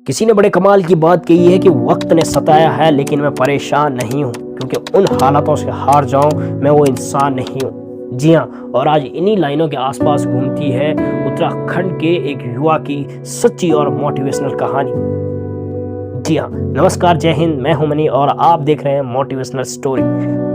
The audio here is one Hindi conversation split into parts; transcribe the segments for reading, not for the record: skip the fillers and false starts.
किसी ने बड़े कमाल की बात कही है कि वक्त ने सताया है लेकिन मैं परेशान नहीं हूँ, क्योंकि उन हालातों से हार जाऊं मैं वो इंसान नहीं हूँ। जी हाँ, और आज इन्हीं लाइनों के आसपास घूमती है उत्तराखंड के एक युवा की सच्ची और मोटिवेशनल कहानी। जी हाँ, नमस्कार, जय हिंद, मैं हूं मनी और आप देख रहे हैं मोटिवेशनल स्टोरी।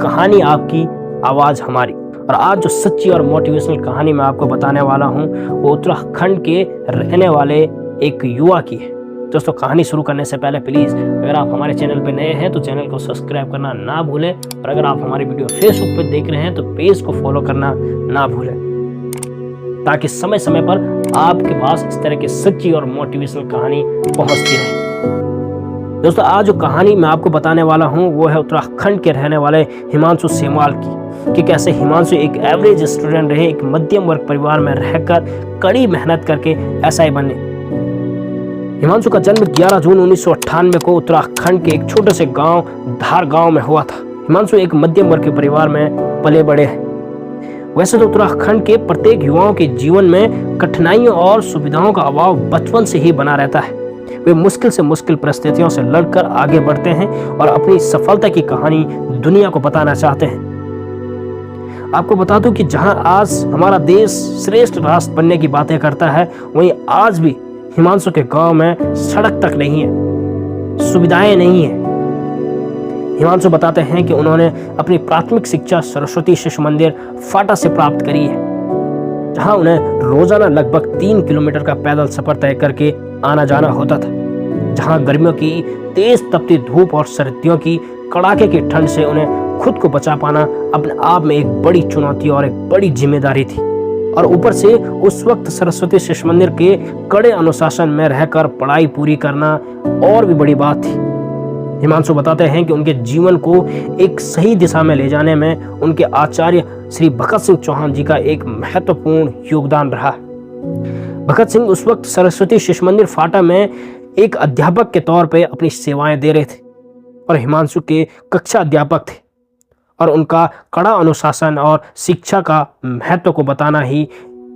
कहानी आपकी, आवाज हमारी। और आज जो सच्ची और मोटिवेशनल कहानी मैं आपको बताने वाला हूं वो उत्तराखंड के रहने वाले एक युवा की है। दोस्तों, कहानी शुरू करने से पहले प्लीज़ अगर आप हमारे चैनल पर नए हैं तो चैनल को सब्सक्राइब करना ना भूलें, और अगर आप हमारी वीडियो फेसबुक पर देख रहे हैं तो पेज को फॉलो करना ना भूलें, ताकि समय समय पर आपके पास इस तरह की सच्ची और मोटिवेशनल कहानी पहुंचती रहे। दोस्तों, आज जो कहानी मैं आपको बताने वाला हूं वो है उत्तराखंड के रहने वाले हिमांशु सेमवाल की, कि कैसे हिमांशु एक एवरेज स्टूडेंट रहे, एक मध्यम वर्ग परिवार में रहकर कड़ी मेहनत करके एसआई बने। हिमांशु का जन्म 11 जून 1998 को उत्तराखंड के एक छोटे से गांव धार गांव में हुआ था। हिमांशु एक मध्यम वर्ग के परिवार में पले बड़े हैं। वैसे तो उत्तराखंड के प्रत्येक युवाओं के जीवन में कठिनाइयों और सुविधाओं का अभाव बचपन से ही बना रहता है। वे मुश्किल से मुश्किल परिस्थितियों से लड़कर आगे बढ़ते हैं और अपनी सफलता की कहानी दुनिया को बताना चाहते हैं। आपको बता दूं कि जहां आज हमारा देश श्रेष्ठ राष्ट्र बनने की बातें करता है, वहीं आज भी हिमांशु के गांव में सड़क तक नहीं है, सुविधाएं नहीं है। हिमांशु बताते हैं कि उन्होंने अपनी प्राथमिक शिक्षा सरस्वती शिशु मंदिर फाटा से प्राप्त करी है, जहां उन्हें रोजाना लगभग 3 किलोमीटर का पैदल सफर तय करके आना जाना होता था, जहां गर्मियों की तेज तपती धूप और सर्दियों की कड़ाके की ठंड से उन्हें खुद को बचा पाना अपने आप में एक बड़ी चुनौती और एक बड़ी जिम्मेदारी थी। और ऊपर से उस वक्त सरस्वती शिशु मंदिर के कड़े अनुशासन में रहकर पढ़ाई पूरी करना और भी बड़ी बात थी। हिमांशु बताते हैं कि उनके जीवन को एक सही दिशा में ले जाने में उनके आचार्य श्री भगत सिंह चौहान जी का एक महत्वपूर्ण योगदान रहा। भगत सिंह उस वक्त सरस्वती शिशु मंदिर फाटा में एक अध्यापक के तौर पर अपनी सेवाएं दे रहे थे और हिमांशु के कक्षा अध्यापक थे, और उनका कड़ा अनुशासन और शिक्षा का महत्व को बताना ही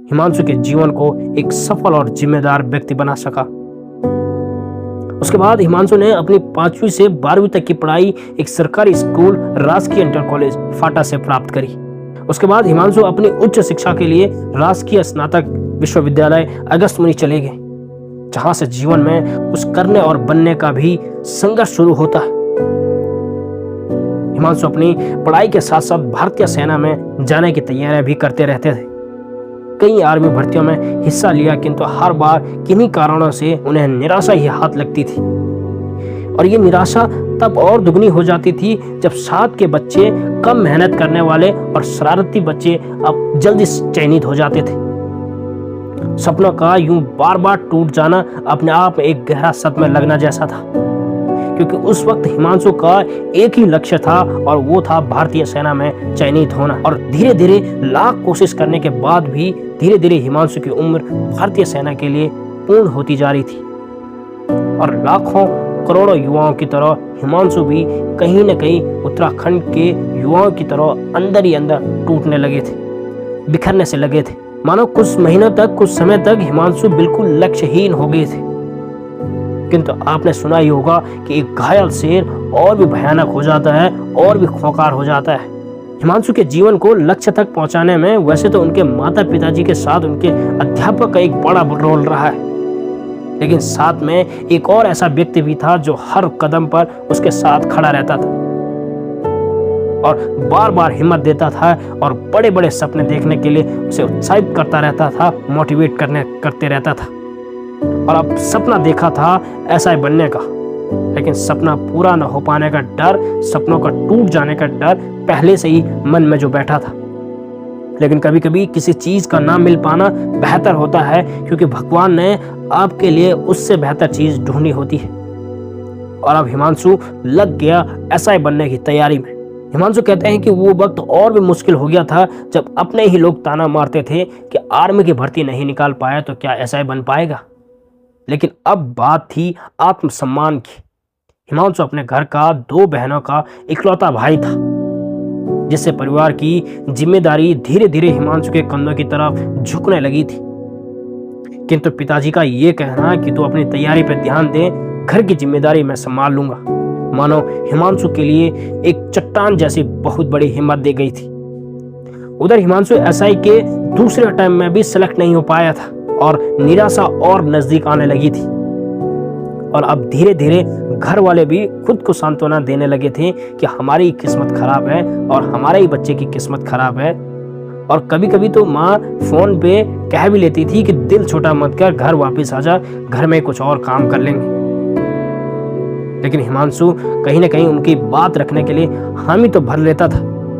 हिमांशु के जीवन को एक सफल और जिम्मेदार व्यक्ति बना सका। उसके बाद हिमांशु ने अपनी 5वीं से 12वीं तक की पढ़ाई एक सरकारी स्कूल राजकीय इंटर कॉलेज फाटा से प्राप्त करी। उसके बाद हिमांशु अपनी उच्च शिक्षा के लिए राजकीय स्नातक विश्वविद्यालय अगस्त्यमुनि चले गए, जहां से जीवन में कुछ करने और बनने का भी संघर्ष शुरू होता है। हिमांशु अपनी पढ़ाई के साथ साथ भारतीय सेना में जाने की तैयारियां भी करते रहते थे। कई आर्मी भर्तियों में हिस्सा लिया, किंतु हर बार किन्हीं कारणों से उन्हें निराशा ही हाथ लगती थी, और ये निराशा तब और दुगनी हो जाती थी जब साथ के बच्चे, कम मेहनत करने वाले और शरारती बच्चे अब जल्दी चयनित हो जाते थे। सपनों का यूं बार बार टूट जाना अपने आप में एक गहरा सदमे लगना जैसा था, क्योंकि उस वक्त हिमांशु का एक ही लक्ष्य था और वो था भारतीय सेना में चयनित होना। और धीरे धीरे लाख कोशिश करने के बाद भी धीरे धीरे हिमांशु की उम्र भारतीय सेना के लिए पूर्ण होती जा रही थी, और लाखों करोड़ों युवाओं की तरह हिमांशु भी कहीं न कहीं उत्तराखंड के युवाओं की तरह अंदर ही अंदर टूटने लगे थे, बिखरने से लगे थे। मानो कुछ महीनों तक, कुछ समय तक हिमांशु बिल्कुल लक्ष्यहीन हो गए थे। किंतु आपने सुना ही होगा कि एक घायल शेर और भी भयानक हो जाता है और भी खोंखार हो जाता है। हिमांशु के जीवन को लक्ष्य तक पहुंचाने में वैसे तो उनके माता पिताजी के साथ उनके अध्यापक का एक बड़ा रोल रहा है, लेकिन साथ में एक और ऐसा व्यक्ति भी था जो हर कदम पर उसके साथ खड़ा रहता था और बार बार हिम्मत देता था और बड़े बड़े सपने देखने के लिए उसे उत्साहित करता रहता था, मोटिवेट करते रहता था। और अब सपना देखा था एसआई बनने का, लेकिन सपना पूरा न हो पाने का डर, सपनों का टूट जाने का डर पहले से ही मन में जो बैठा था। लेकिन कभी कभी किसी चीज का ना मिल पाना बेहतर होता है, क्योंकि भगवान ने आपके लिए उससे बेहतर चीज ढूंढी होती है। और अब हिमांशु लग गया एसआई बनने की तैयारी में। हिमांशु कहते हैं कि वो वक्त और भी मुश्किल हो गया था जब अपने ही लोग ताना मारते थे कि आर्मी की भर्ती नहीं निकाल पाया तो क्या एसआई बन पाएगा। लेकिन अब बात थी आत्मसम्मान की। हिमांशु अपने घर का 2 बहनों का इकलौता भाई था, जिससे परिवार की जिम्मेदारी धीरे धीरे हिमांशु के कंधों की तरफ झुकने लगी थी। किंतु पिताजी का ये कहना कि तू अपनी तैयारी पर ध्यान दे, घर की जिम्मेदारी मैं संभाल लूंगा, मानो हिमांशु के लिए एक चट्टान जैसी बहुत बड़ी हिम्मत दे गई थी। उधर हिमांशु एसआई के दूसरे अटेम्प्ट में भी सिलेक्ट नहीं हो पाया था और निराशा और नजदीक आने लगी थी। और अब धीरे धीरे घर वाले भी खुद को सांत्वना देने लगे थे कि हमारी किस्मत खराब है और हमारे ही बच्चे की किस्मत खराब है। और कभी कभी तो माँ फोन पे कह भी लेती थी कि दिल छोटा मत कर, घर वापस आ जा, घर में कुछ और काम कर लेंगे। लेकिन हिमांशु कहीं ना कहीं उनकी बात रखने के लिए हामी तो भर लेता था,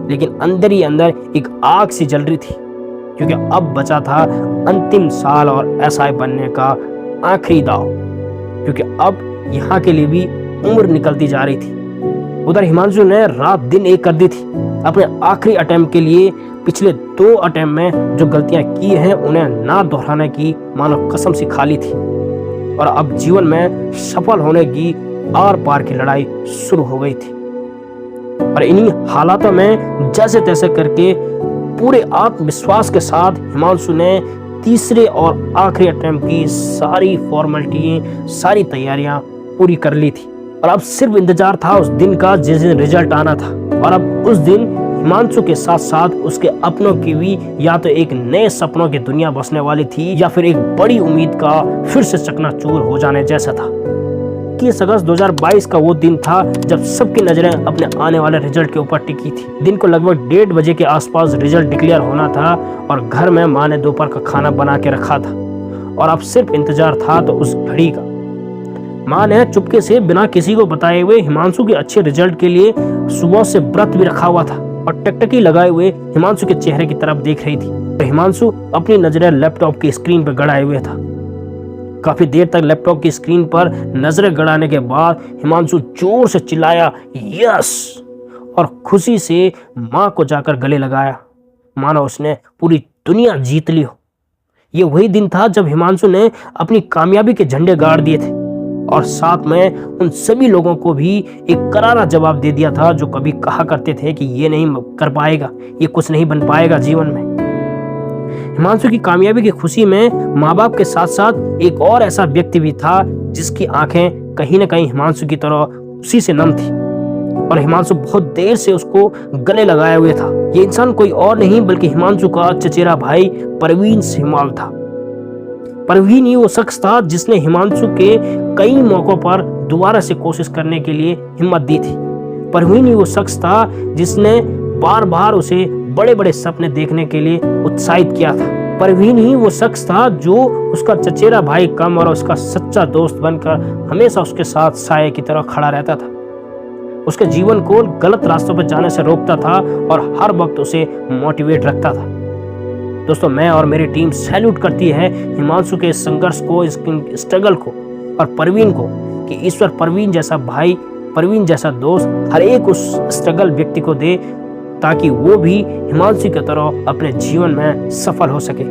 लेकिन अंदर ही अंदर एक आग सी जल रही थी, क्योंकि अब बचा था अंतिम साल और एसआई बनने का आखिरी दाव, क्योंकि अब यहाँ के लिए भी उम्र निकलती जा रही थी। उधर हिमांशु ने रात दिन एक कर दी थी अपने आखिरी अटेम्प्ट के लिए। पिछले 2 अटेम्प्ट में जो गलतियां की हैं उन्हें ना दोहराने की मानो कसम सी खा ली थी, और अब जीवन में सफल होने की आर पार की लड़ाई शुरू हो गई थी। और इन्हीं हालातों में जैसे तैसे करके पूरे आत्मविश्वास के साथ हिमांशु ने तीसरे और आखिरी अटेम्प्ट की सारी फॉर्मेलिटी, सारी तैयारियां पूरी कर ली थी। और अब सिर्फ इंतजार था उस दिन का जिस दिन रिजल्ट आना था। और अब उस दिन हिमांशु के साथ साथ उसके अपनों की भी या तो एक नए सपनों की दुनिया बसने वाली थी, या फिर एक बड़ी उम्मीद का फिर से चकनाचूर हो जाने जैसा था। 21 अगस्त 2022 का वो दिन था जब सबकी नजरें अपने आने वाले रिजल्ट के ऊपर टिकी थी। दिन को लगभग 1:30 बजे के आसपास रिजल्ट डिक्लेयर होना था और घर में माँ ने दोपहर का खाना बना के रखा था और अब सिर्फ इंतजार था तो उस घड़ी का। माँ ने चुपके से बिना किसी को बताए हुए हिमांशु के अच्छे रिजल्ट के लिए सुबह से व्रत भी रखा हुआ था और टकटकी लगाए हुए हिमांशु के चेहरे की तरफ देख रही थी। तो हिमांशु अपनी नजरें लैपटॉप की स्क्रीन पर गड़ाए हुए था। काफी देर तक लैपटॉप की स्क्रीन पर नजरें गड़ाने के बाद हिमांशु जोर से चिल्लाया यस, और खुशी से माँ को जाकर गले लगाया, मानो उसने पूरी दुनिया जीत ली हो। ये वही दिन था जब हिमांशु ने अपनी कामयाबी के झंडे गाड़ दिए थे और साथ में उन सभी लोगों को भी एक करारा जवाब दे दिया था जो कभी कहा करते थे कि ये नहीं कर पाएगा, ये कुछ नहीं बन पाएगा जीवन में। हिमांशु की कामयाबी की खुशी में माँ बाप के साथ साथ एक और ऐसा व्यक्ति भी था जिसकी आंखें कहीं न कहीं हिमांशु की तरह उसी से नम थी और हिमांशु बहुत देर से उसको गले लगाए हुए था। ये इंसान कोई और नहीं बल्कि हिमांशु का चचेरा भाई परवीन सेहवाल था। परवीन ही वो शख्स था जिसने हिमांशु के कई मौकों पर दोबारा से कोशिश करने के लिए हिम्मत दी थी। परवीन ही वो शख्स था जिसने बार बार उसे बड़े बड़े सपने देखने के लिए उत्साहित किया था। परवीन ही वो शख्स था जो उसका चचेरा भाई कम और उसका सच्चा दोस्त बनकर हमेशा उसके साथ साये की तरह खड़ा रहता था, उसके जीवन को गलत रास्तों पर जाने से रोकता था और हर वक्त उसे मोटिवेट रखता था। दोस्तों, मैं और मेरी टीम सैल्यूट करती है हिमांशु के संघर्ष को, इस स्ट्रगल को और परवीन को कि ईश्वर परवीन जैसा भाई, परवीन जैसा दोस्त हर एक उस स्ट्रगल व्यक्ति को दे ताकि वो भी हिमांशु की तरह अपने जीवन में सफल हो सके।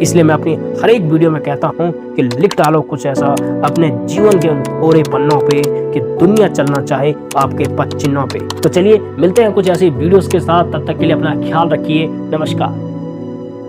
इसलिए मैं अपनी हर एक वीडियो में कहता हूँ कि लिख डालो कुछ ऐसा अपने जीवन के उन कोरे पन्नों पे कि दुनिया चलना चाहे आपके पद चिन्हों पे। तो चलिए मिलते हैं कुछ ऐसी वीडियोस के साथ, तब तक के लिए अपना ख्याल रखिए। नमस्कार।